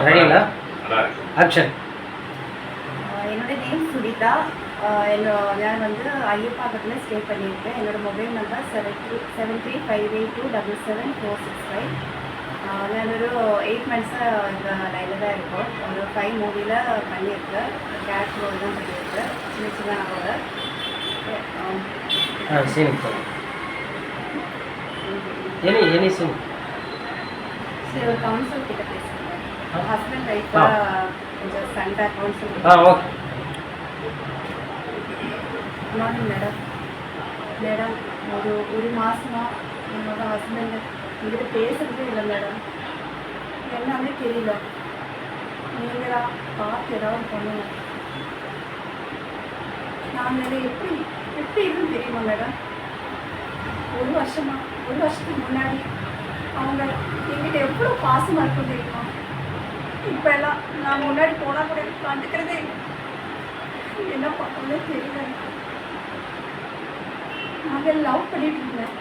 ரெடிங்களா? Action. என்னோட name Sunita. நான் வந்து ஐயப்பாக்கத்தில் ஸ்டே பண்ணியிருக்கேன். என்னோடய மொபைல் நம்பர் 7358277465. நான் ஒரு 8 மந்த்ஸாக இந்த லைனில் தான் இருக்கோம். ஒரு 5 மூவியில் பண்ணியிருக்கேன். கேஷ் ரோல் தான் பண்ணியிருக்கேன். சின்ன சின்ன ஆளோட சீன் எனி சீன். சரி, ஒரு கவுன்சில் கிட்ட பேசுகிறேன். ஹஸ்பண்ட் ஒய்ஃப் கொஞ்சம் சண்டை கவுன்சில். ஓகே. மார்னிங் மேடம் ஒரு மாதமாக என்னோட ஹஸ்பண்ட் என்கிட்ட பேசுகிறதே இல்லை மேடம். எல்லாமே தெரியல. நீங்கள் தான் பார்த்து ஏதாவது பண்ணுங்க. நாங்கள் எப்படி இருக்குன்னு தெரியுமா மேடம்? ஒரு வருஷத்துக்கு முன்னாடி அவங்க என்கிட்ட எவ்வளோ பாசமாக இருக்கும் தெரியுமா? இப்போ எல்லாம் நான் முன்னாடி போனால் கூட கண்டுக்கிறதே இல்லை. என்ன பண்ணுறதே தெரியல. நாங்கள் லவ் பண்ணிட்டு இருந்தேன்.